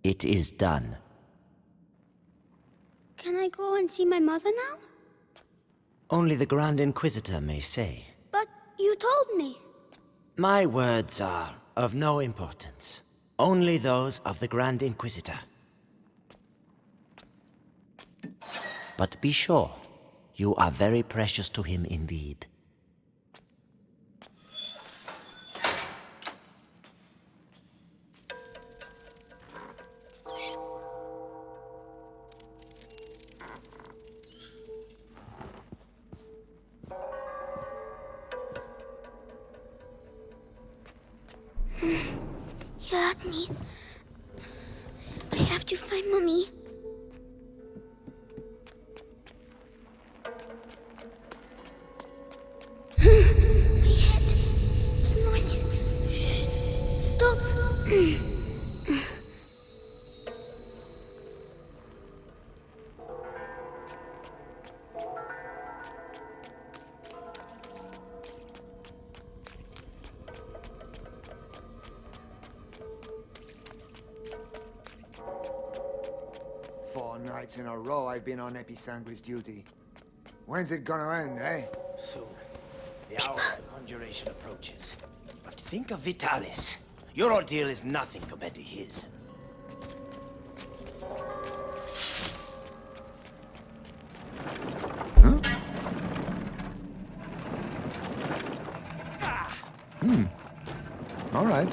It is done. Can I go and see my mother now? Only the Grand Inquisitor may say. But you told me. My words are of no importance. Only those of the Grand Inquisitor. But be sure, you are very precious to him indeed. You had me. I have to find Mommy. My head. The noise. Shh. Stop. 4 nights in a row I've been on Episanguis duty. When's it gonna end, eh? Soon. The hour of conjuration approaches. But think of Vitalis. Your ordeal is nothing compared to his. Huh? All right.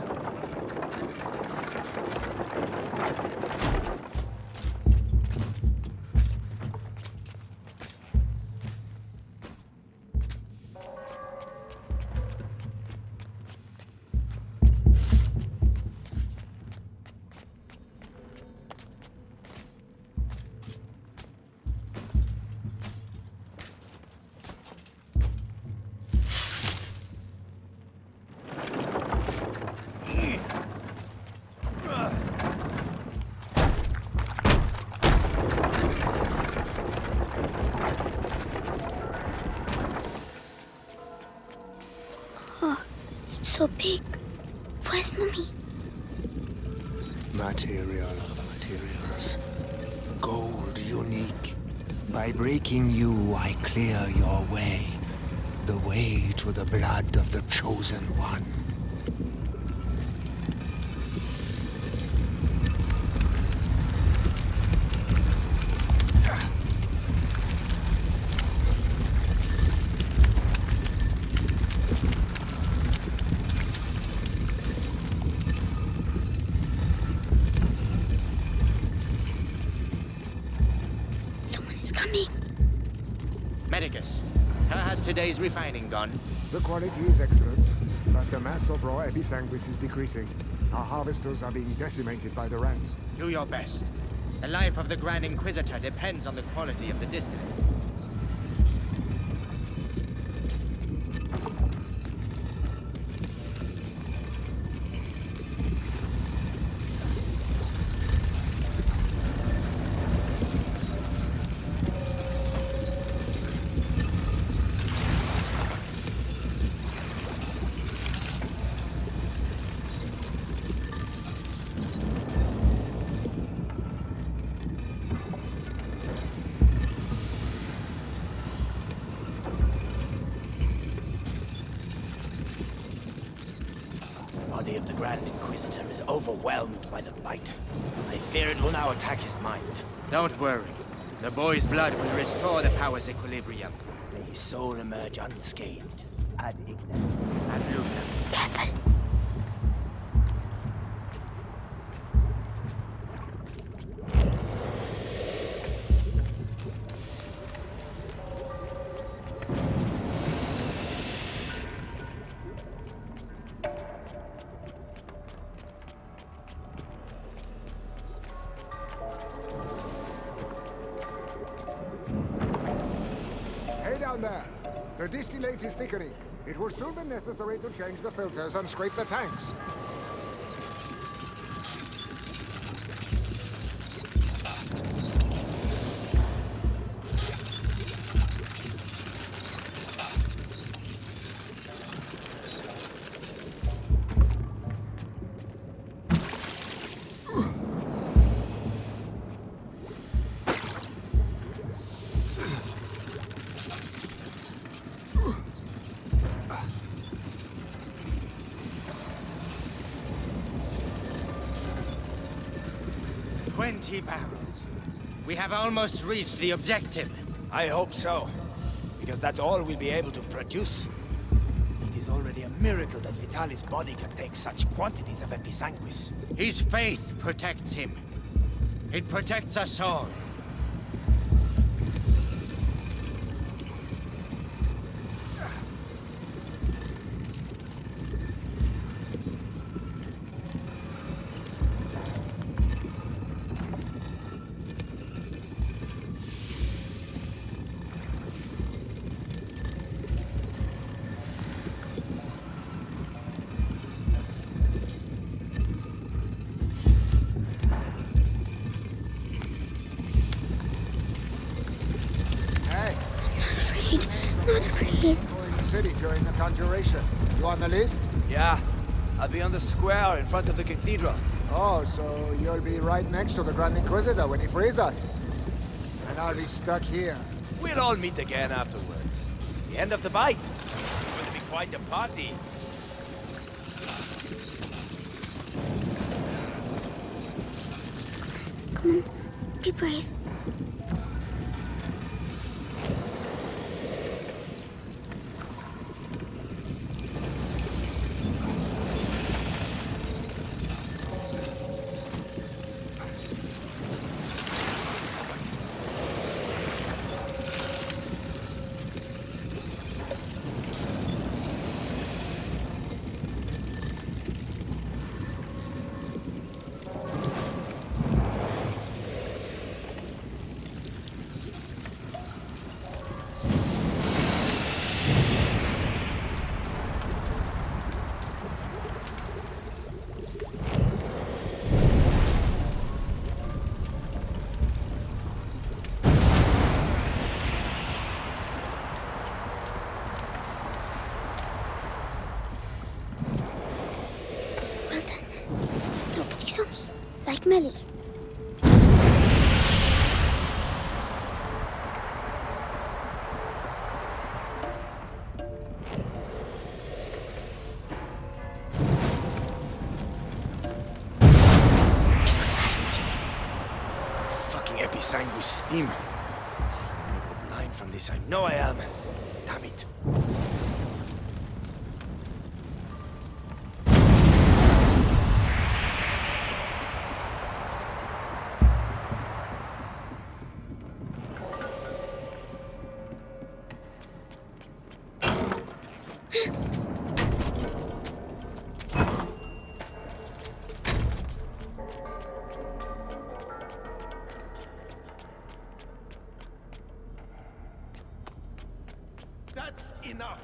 So big. Where's Mommy? Material of materials. Gold unique. By breaking you, I clear your way. The way to the blood of the chosen one. Someone is coming. Medicus, how has today's refining gone? The quality is excellent, but the mass of raw Episanguis is decreasing. Our harvesters are being decimated by the rats. Do your best. The life of the Grand Inquisitor depends on the quality of the distillate. The body of the Grand Inquisitor is overwhelmed by the bite. I fear it will now attack his mind. Don't worry. The boy's blood will restore the power's equilibrium. May his soul emerge unscathed. Ad ignem. Ad luminam. Careful. Hey down there! The distillate is thickening. It will soon be necessary to change the filters and scrape the tanks. empty barrels. We have almost reached the objective. I hope so. Because that's all we'll be able to produce. It is already a miracle that Vitalis' body can take such quantities of episanguis. His faith protects him. It protects us all. Not afraid. Going the city during the conjuration. You on the list? Yeah. I'll be on the square in front of the cathedral. Oh, so you'll be right next to the Grand Inquisitor when he frees us. And I'll be stuck here. We'll all meet again afterwards. The end of the bite. It's going to be quite a party. Come on, be brave. Well done. Nobody saw me. Like Melly. Fucking episanguis steam. I'm gonna go blind from this. I know I am. Damn it. That's enough.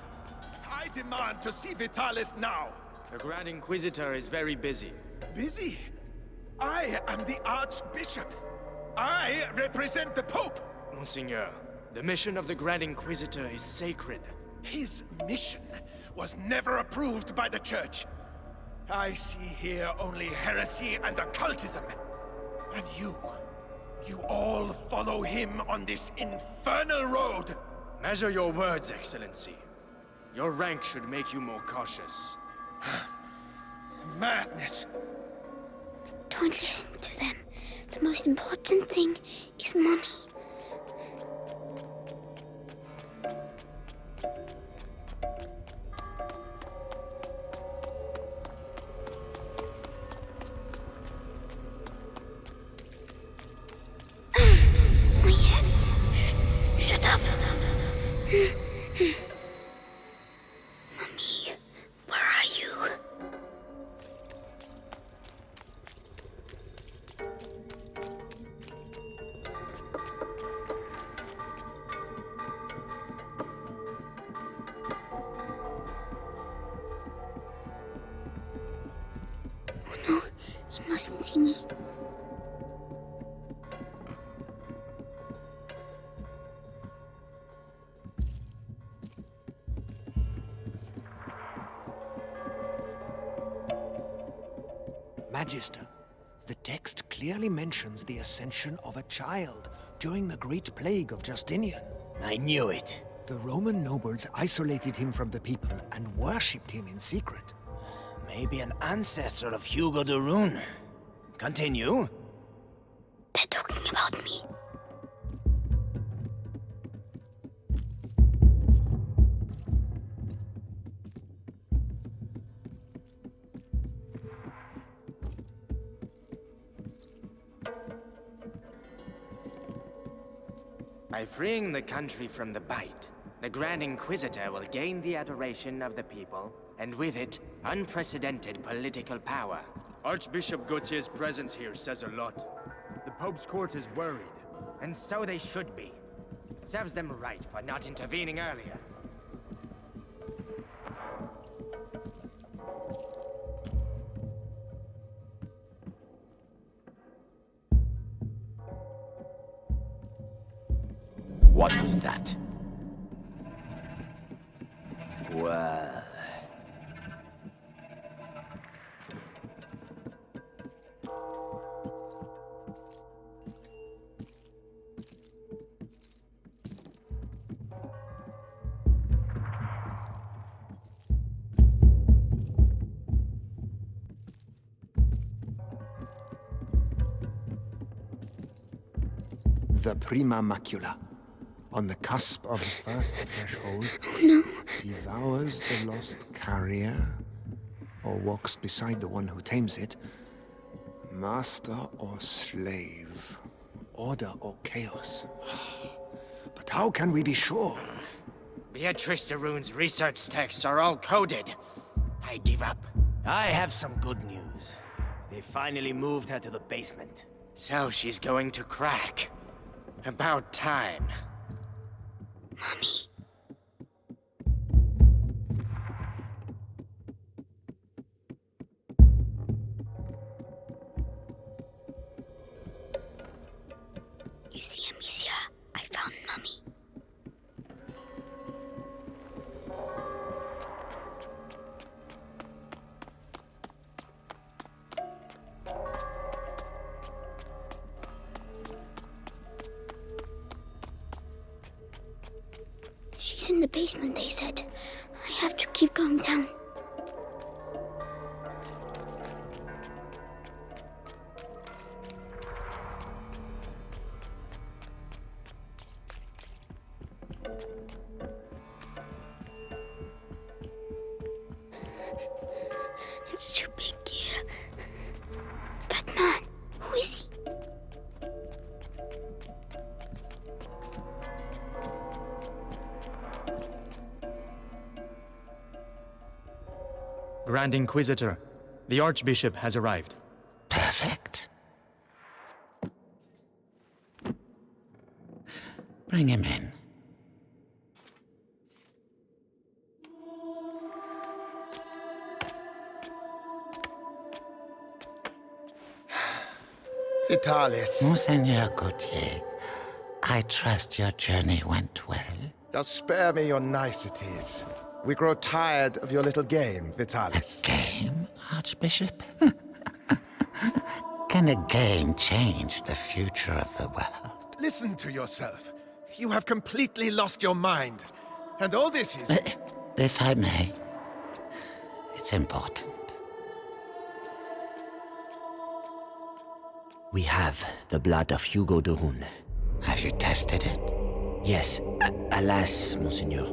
I demand to see Vitalis now. The Grand Inquisitor is very busy. Busy? I am the Archbishop. I represent the Pope. Monseigneur, the mission of the Grand Inquisitor is sacred. His mission was never approved by the Church. I see here only heresy and occultism. And you all follow him on this infernal road. Measure your words, Excellency. Your rank should make you more cautious. Madness. Don't listen to them. The most important thing is Mommy. My head. Shut up. Mommy, where are you? Oh no, he mustn't see me. Magister, the text clearly mentions the ascension of a child during the Great Plague of Justinian. I knew it. The Roman nobles isolated him from the people and worshipped him in secret. Maybe an ancestor of Hugo de Rune. Continue. They're talking about me. By freeing the country from the Bite, the Grand Inquisitor will gain the adoration of the people, and with it, unprecedented political power. Archbishop Gautier's presence here says a lot. The Pope's court is worried. And so they should be. Serves them right for not intervening earlier. What was that? Well... The Prima Macula, on the cusp of the first threshold, devours the lost carrier, or walks beside the one who tames it. Master or slave, order or chaos. But how can we be sure? Beatrice de Rune's research texts are all coded. I give up. I have some good news. They finally moved her to the basement. So she's going to crack. About time. Mommy. You see, Amicia, I found Mummy. She's in the basement, they said. I have to keep going down. It's too big here. That man, who is he? Grand Inquisitor, the Archbishop has arrived. Perfect. Bring him in. Vitalis, Monseigneur Gautier, I trust your journey went well. just spare me your niceties. We grow tired of your little game, Vitalis. Game, Archbishop? Can a game change the future of the world? Listen to yourself. You have completely lost your mind. And all this is... If I may, it's important. We have the blood of Hugo de Rune. Have you tested it? Yes, alas, Monseigneur.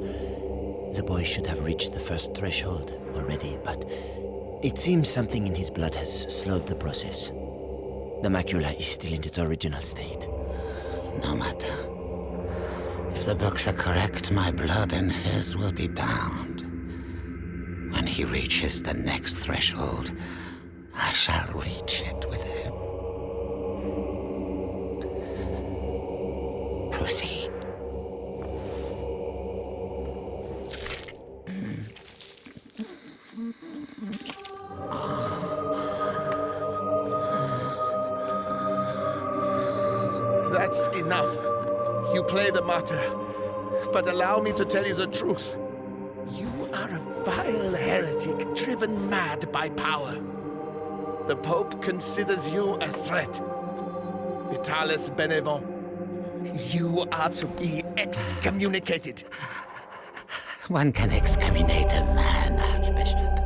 The boy should have reached the first threshold already, but it seems something in his blood has slowed the process. The macula is still in its original state. No matter. If the books are correct, my blood and his will be bound. When he reaches the next threshold, I shall reach it with him. Proceed. That's enough. You play the martyr. But allow me to tell you the truth. You are a vile heretic driven mad by power. The Pope considers you a threat. Vitalis Benevent, you are to be excommunicated. One can excommunicate a man, Archbishop,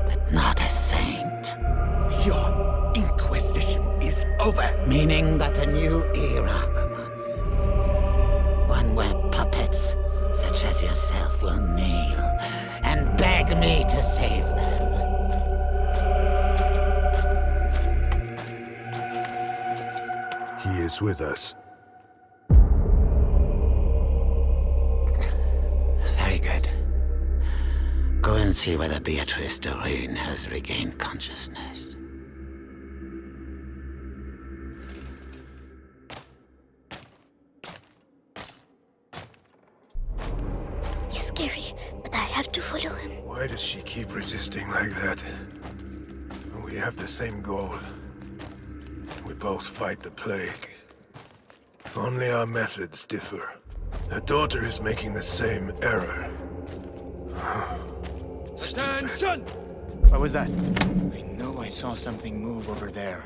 but not a saint. Your inquisition is over. over. Meaning that a new era commences. One where puppets, such as yourself, will kneel and beg me to save them. He is with us. Very good. Go and see whether Beatrice Doreen has regained consciousness. He's scary, but I have to follow him. Why does she keep resisting like that? We have the same goal. We both fight the plague. Only our methods differ. The daughter is making the same error. Attention! What was that? I know I saw something move over there.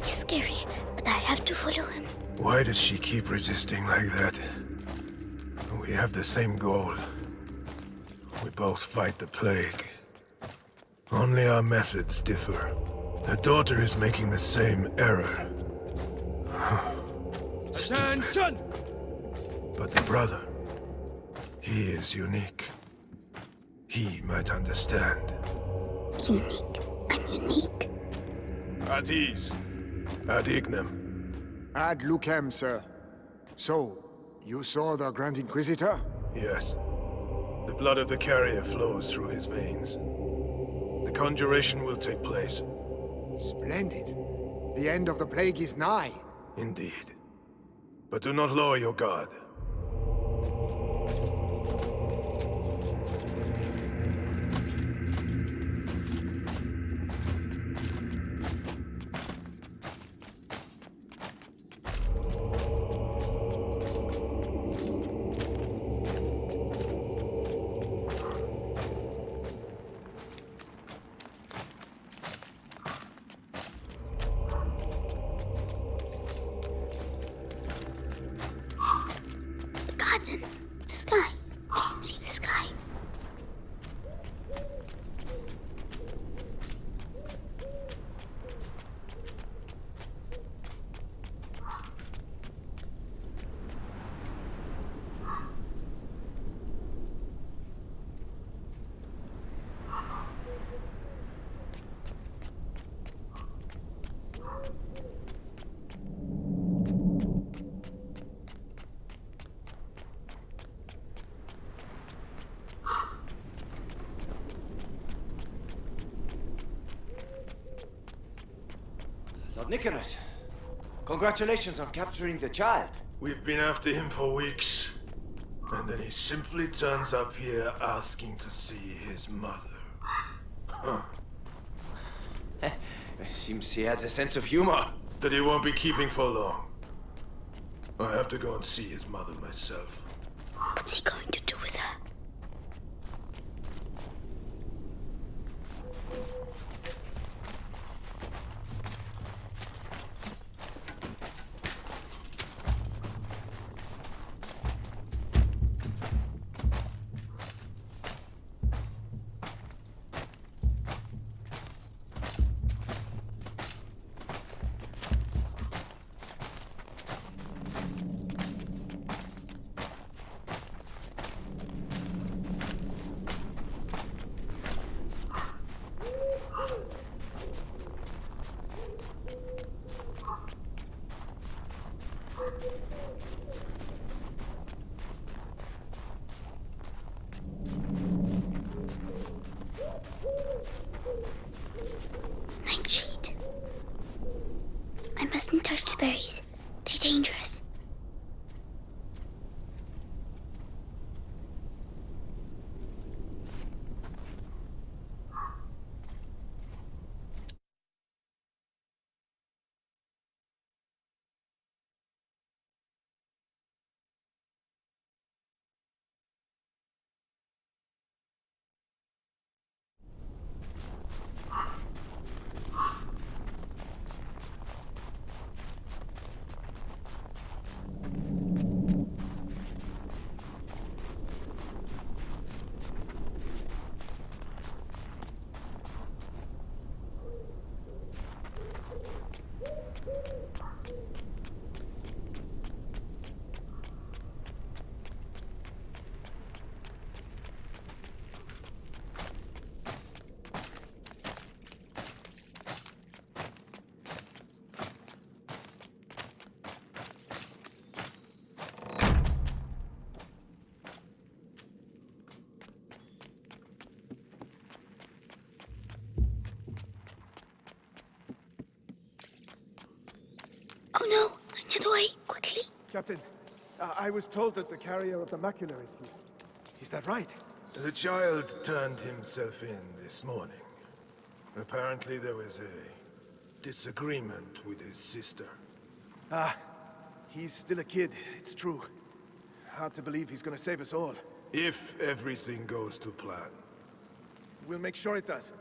He's scary, but I have to follow him. Why does she keep resisting like that? We have the same goal. We both fight the plague. Only our methods differ. The daughter is making the same error. Attention! But the brother, he is unique. He might understand. Unique. I'm unique. At ease. Ad ignem. Ad lucem, sir. So, you saw the Grand Inquisitor? Yes. The blood of the carrier flows through his veins. The conjuration will take place. Splendid. The end of the plague is nigh. Indeed. But do not lower your guard. Garden. The sky. I can see the sky. Lord Nicholas, congratulations on capturing the child. We've been after him for weeks. And then he simply turns up here asking to see his mother. Huh. Seems he has a sense of humor. That he won't be keeping for long. I have to go and see his mother myself. What's he going to do with her? no! Another way, quickly! Captain, I was told that the carrier of the macula is here. Is that right? The child turned himself in this morning. Apparently there was a disagreement with his sister. He's still a kid, it's true. Hard to believe he's gonna save us all. If everything goes to plan. We'll make sure it does.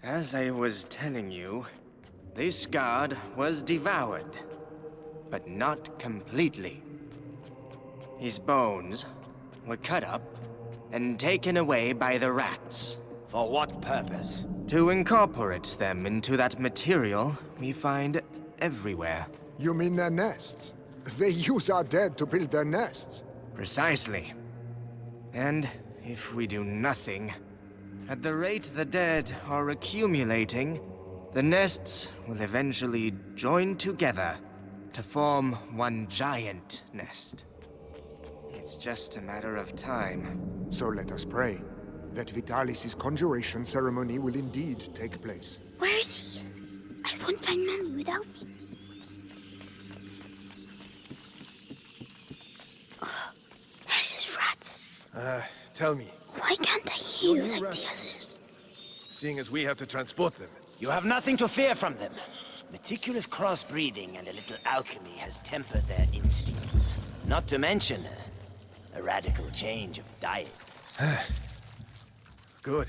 As I was telling you, this guard was devoured, but not completely. His bones were cut up and taken away by the rats. For what purpose? To incorporate them into that material we find everywhere. You mean their nests? They use our dead to build their nests. Precisely. And if we do nothing, at the rate the dead are accumulating, the nests will eventually join together to form one giant nest. It's just a matter of time. So let us pray that Vitalis' conjuration ceremony will indeed take place. Where is he? I won't find Mummy without him. Oh, hellish rats. Tell me, Why can't I hear you like the others? seeing as we have to transport them, You have nothing to fear from them. Meticulous crossbreeding and a little alchemy has tempered their instincts. Not to mention a radical change of diet. good.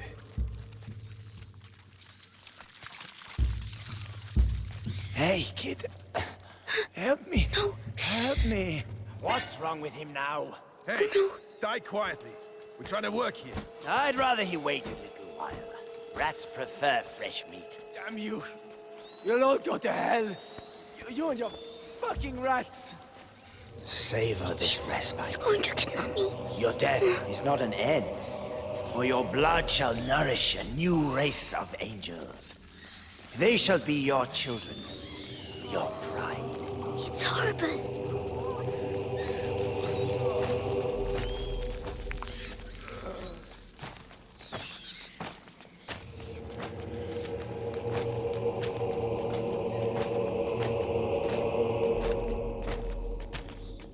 Hey, kid. Help me. No. Help me. What's wrong with him now? Hey, die quietly. We're trying to work here. I'd rather he wait a little while. Rats prefer fresh meat. Damn you. You'll all go to hell. You and your fucking rats. Savor this respite. He's going to get Mummy. Your death is not an end, for your blood shall nourish a new race of angels. They shall be your children, your pride. It's horrible.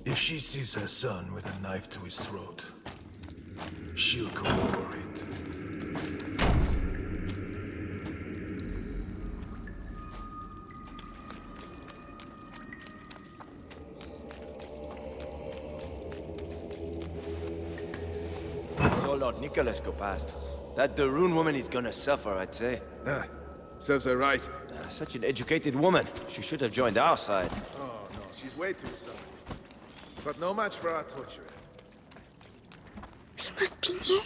If she sees her son with a knife to his throat, she'll go over it. Saw Lord Nicholas go past. That Darun woman is gonna suffer, I'd say. Serves her right. Such an educated woman. She should have joined our side. Oh, no, she's way too stubborn. But no match for our torturer. He must be near.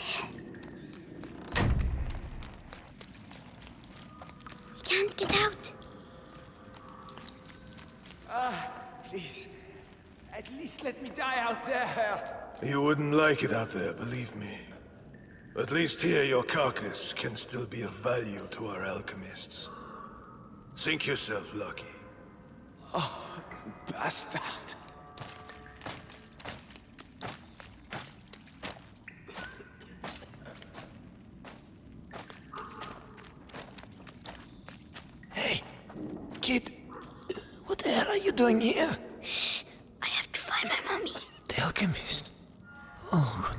We can't get out. Please, at least let me die out there. You wouldn't like it out there, believe me. At least here your carcass can still be of value to our alchemists. Think yourself lucky. Bastard. Hey, kid. What the hell are you doing here? Shh. I have to find my Mummy. The alchemist. Oh,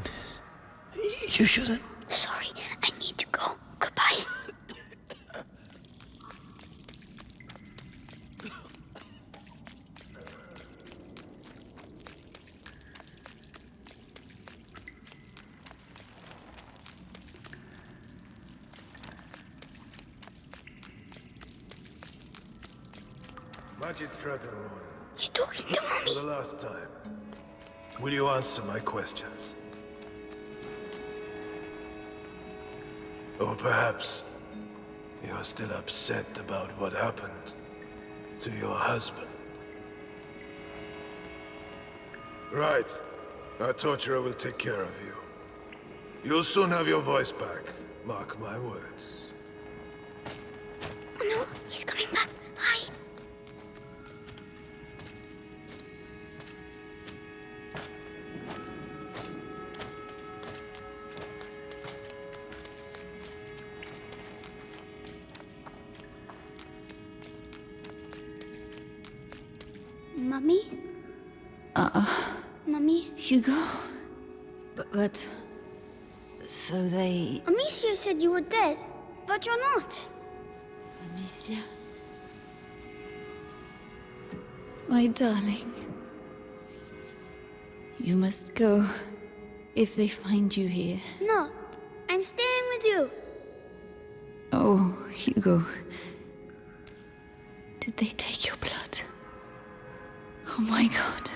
goodness. You shouldn't. Sorry, I need to go. Goodbye. Magistrate Darun, He's talking to for Mummy. the last time, will you answer my questions? Or perhaps you're still upset about what happened to your husband. Right. Our torturer will take care of you. You'll soon have your voice back. Mark my words. Oh no, he's coming back. Hide. Mommy? Mommy? Hugo? But... So they... Amicia said you were dead, but you're not. Amicia? My darling. You must go if they find you here. No, I'm staying with you. Oh, Hugo. Did they take your blood? Oh my God.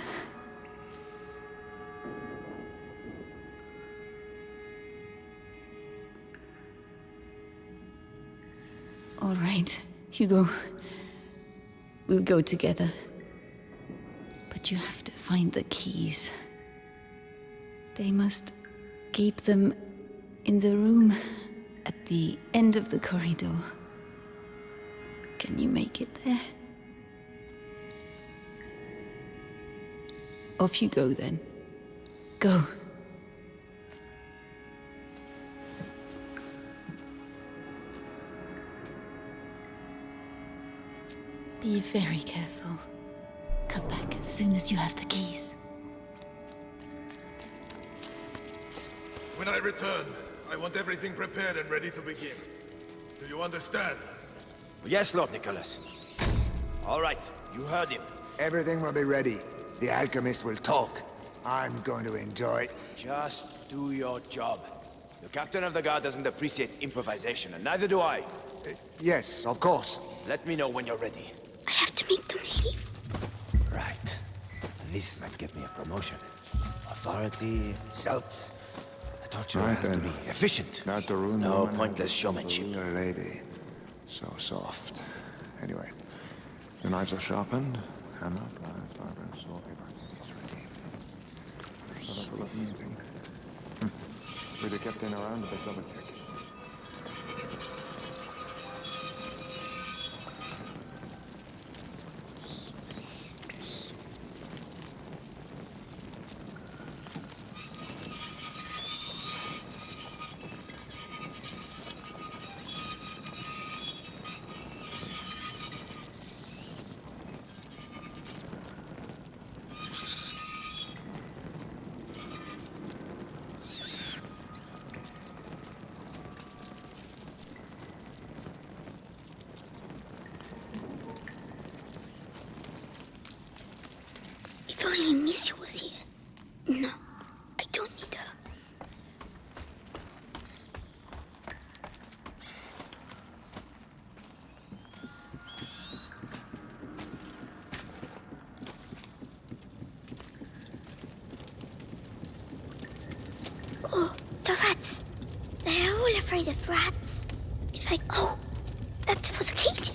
All right, Hugo. We'll go together. But you have to find the keys. They must keep them in the room at the end of the corridor. Can you make it there? Off you go then. Go. Be very careful. Come back as soon as you have the keys. When I return, I want everything prepared and ready to begin. Do you understand? Yes, Lord Nicholas. All right, you heard him. Everything will be ready. The alchemist will talk. I'm going to enjoy. Just do your job. The captain of the guard doesn't appreciate improvisation, and neither do I. Yes, of course. Let me know when you're ready. I have to make them leave. Right. This might get me a promotion. Authority, results. The torture has to be efficient. Not the rune No woman, pointless but showmanship. the real lady. So soft. Anyway, the knives are sharpened. Hammer, pliers, barber, sword, paper, ready. Not full of meeting. With the captain around, but double check. If only Amicia was here. No, I don't need her. Oh, the rats. They're all afraid of rats. If I... Oh, that's for the cages.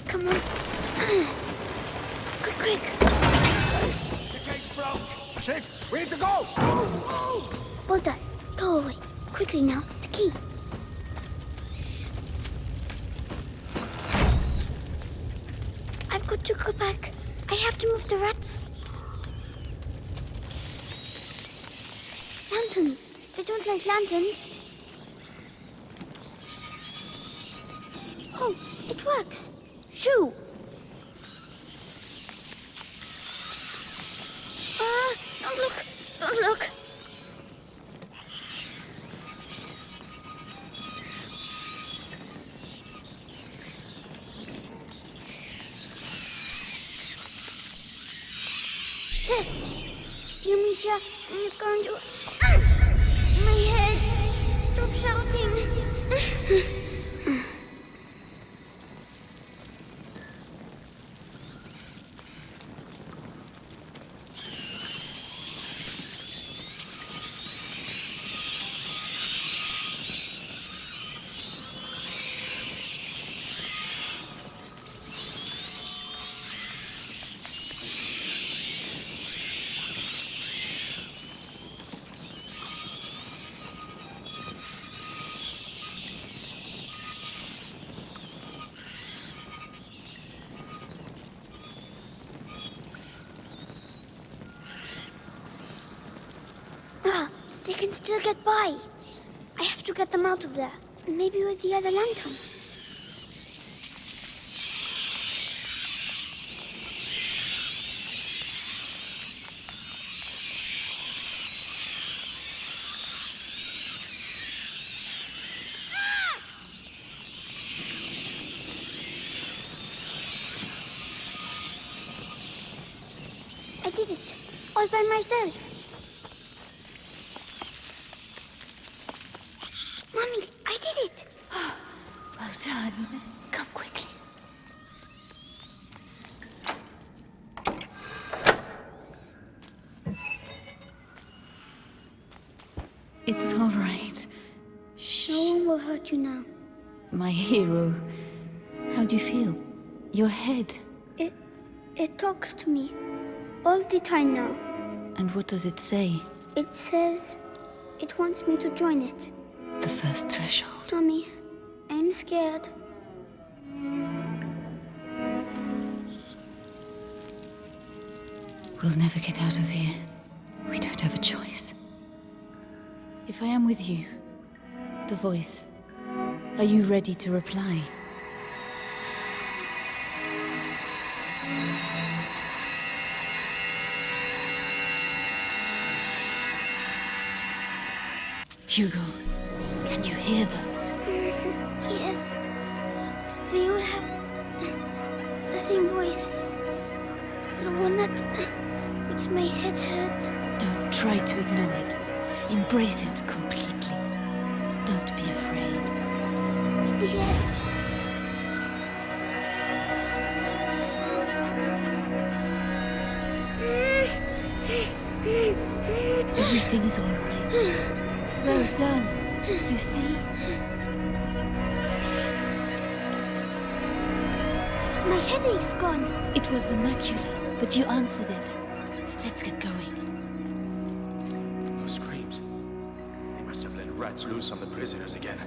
Come on. Quick. The cage broke! Shit! We need to go! Well done. Go away. Quickly now. The key. I've got to go back. I have to move the rats. Lanterns. They don't like lanterns. Oh, it works. Shoo! Don't look! Don't look! Yes! See, Amicia? I'm going to... My head! Stop shouting! can still get by. I have to get them out of there. Maybe with the other lantern. I did it, all by myself. Mommy, I did it! Oh, well done. Come quickly. It's all right. Shh. No one will hurt you now. My hero. How do you feel? Your head. It talks to me. All the time now. And what does it say? It says it wants me to join it. The first threshold. Mommy, I'm scared. We'll never get out of here. We don't have a choice. If I am with you, the voice, are you ready to reply? Hugo, can you hear them? Yes. They all have the same voice. The one that makes my head hurt. Don't try to ignore it. Embrace it completely. Don't be afraid. Yes. Everything is all right. Well done. You see? My headache's gone. It was the macula, but you answered it. Let's get going. Those screams. They must have let rats loose on the prisoners again.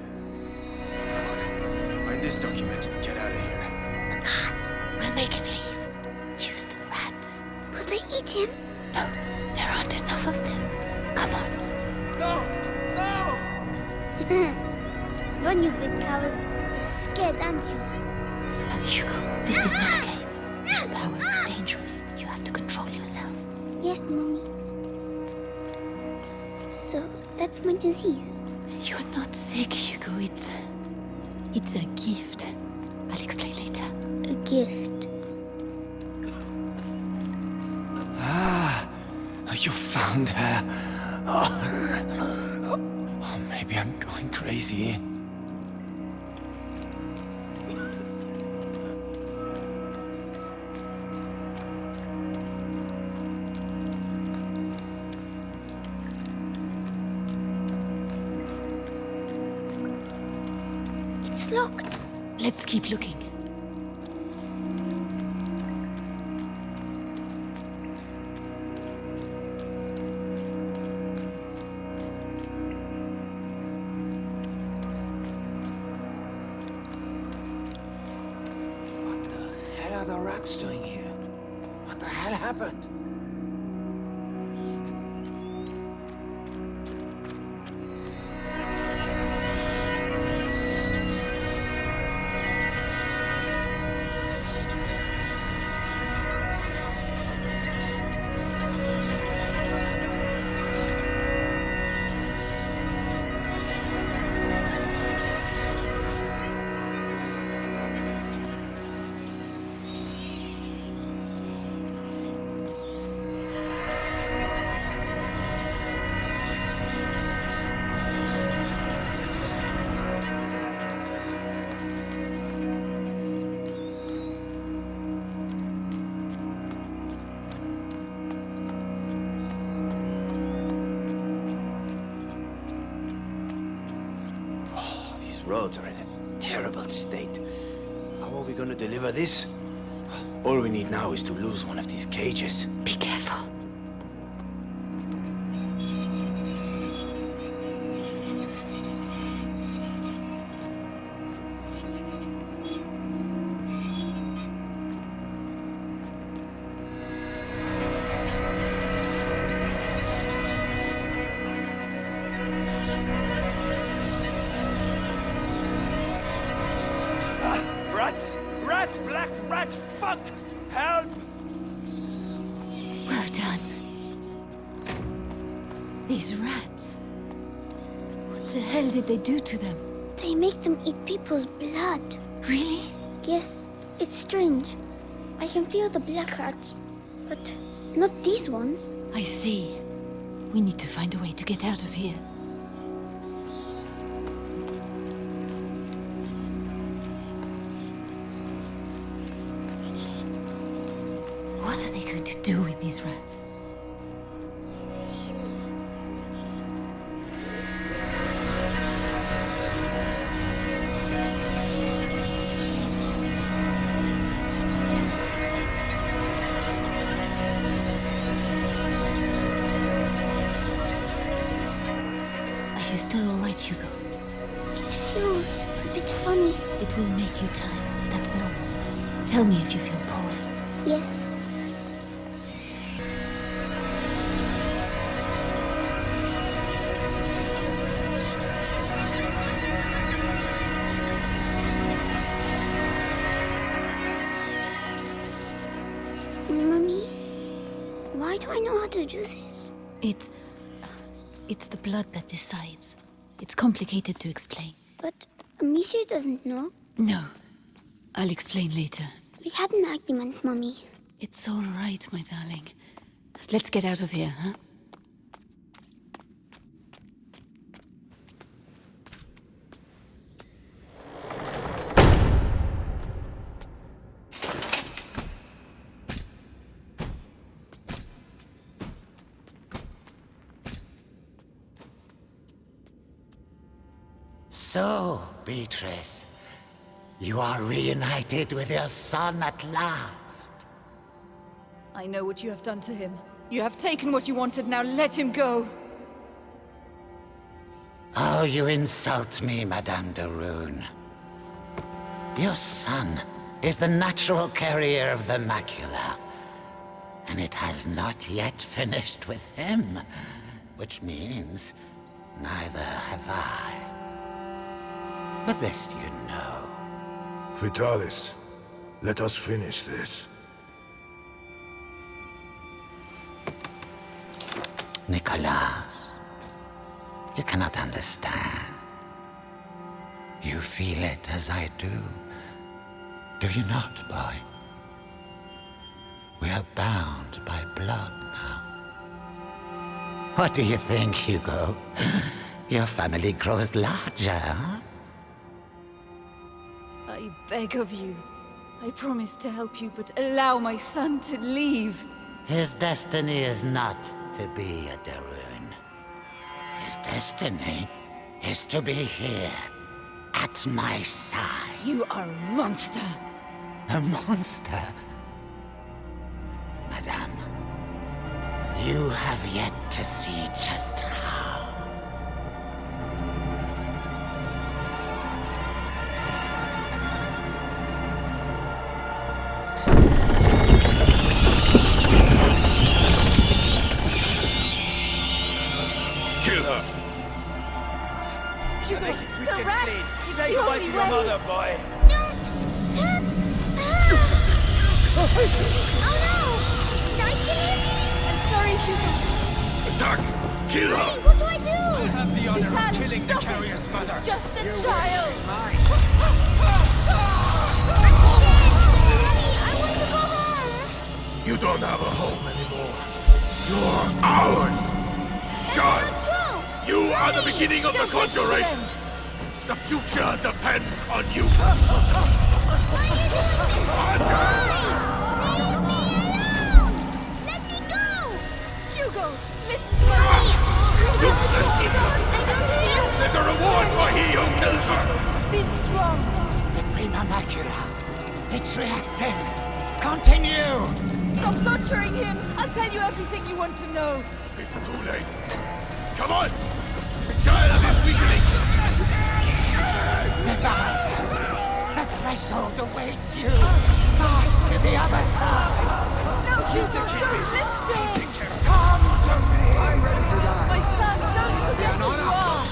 Find this document and get out of here. I can't. We'll make him leave. Use the rats. Will they eat him? No, there aren't enough of them. Come on. Run, you big coward. You're scared, aren't you? Oh, Hugo, this is not a game. This power is dangerous. You have to control yourself. Yes, Mommy. So, that's my disease. You're not sick, Hugo. It's a gift. I'll explain later. A gift. Ah, you found her. Oh, maybe I'm going crazy. It's locked. Let's keep looking. What the hell are the rats doing here? What the hell happened? Roads are in a terrible state. How are we gonna deliver this? All we need now is to lose one of these cages. Be careful. black rat! Fuck! Help! Well done. These rats. What the hell did they do to them? They make them eat people's blood. Really? Yes, it's strange. I can feel the black rats, but not these ones. I see. We need to find a way to get out of here. What are they going to do with these rats? Are you still all right, Hugo? It feels a bit funny. It will make you tired. That's normal. Tell me if you feel poorly. Yes. Mummy, why do I know how to do this? It's the blood that decides. It's complicated to explain. But Amicia doesn't know. No. I'll explain later. We had an argument, Mummy. It's all right, my darling. Let's get out of here, huh? So, Beatrice, you are reunited with your son at last. I know what you have done to him. You have taken what you wanted, now let him go. Oh, you insult me, Madame de Rune. Your son is the natural carrier of the macula, and it has not yet finished with him, which means neither have I. But this you know. Vitalis, let us finish this. Nicholas, you cannot understand. You feel it as I do. Do you not, boy? We are bound by blood now. What do you think, Hugo? Your family grows larger, huh? I beg of you. I promise to help you, but allow my son to leave. His destiny is not to be a de Rune. His destiny is to be here, at my side. You are a monster. A monster? Madame, you have yet to see just how. Kill her! You make it quick the and rats! clean. It's Say the goodbye only to your way. mother, boy. Don't! Oh no! Did I kill him? I'm sorry, Hugo. Attack! Kill her! Hey, what do I do? I have the honor of Vitalis, killing the stop it. carrier's mother. It's just a child. Mommy, I want to go home. You don't have a home anymore. You're ours! God! That's not true. You are the beginning of the Don't listen to conjuration! them. The future depends on you! Why are you doing this? Leave me alone! Let me go! Hugo, listen to me. Useless I evil! don't feel... There's a reward for he who kills her! Be strong. The prima macula. It's reacting. Continue! Stop torturing him. I'll tell you everything you want to know. It's too late. Come on! The child is weakening! Divide. The threshold awaits you. Pass to the other side. No, Hugo, don't listen to him. Come to me. I'm ready to die. My son, don't forget who you are.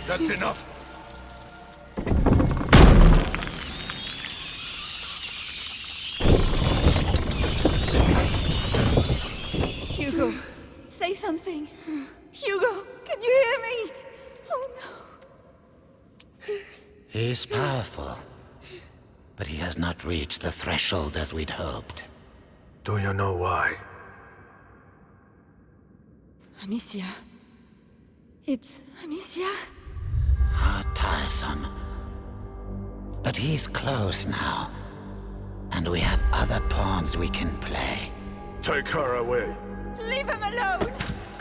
That's enough. something. Hugo, can you hear me? Oh no. He's powerful, but he has not reached the threshold as we'd hoped. Do you know why? Amicia. It's Amicia. How tiresome. But he's close now, and we have other pawns we can play. Take her away. Leave him alone!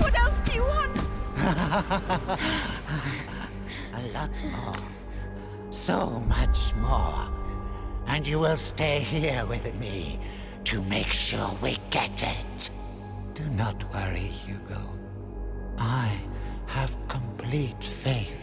What else do you want? A lot more. So much more. And you will stay here with me to make sure we get it. Do not worry, Hugo. I have complete faith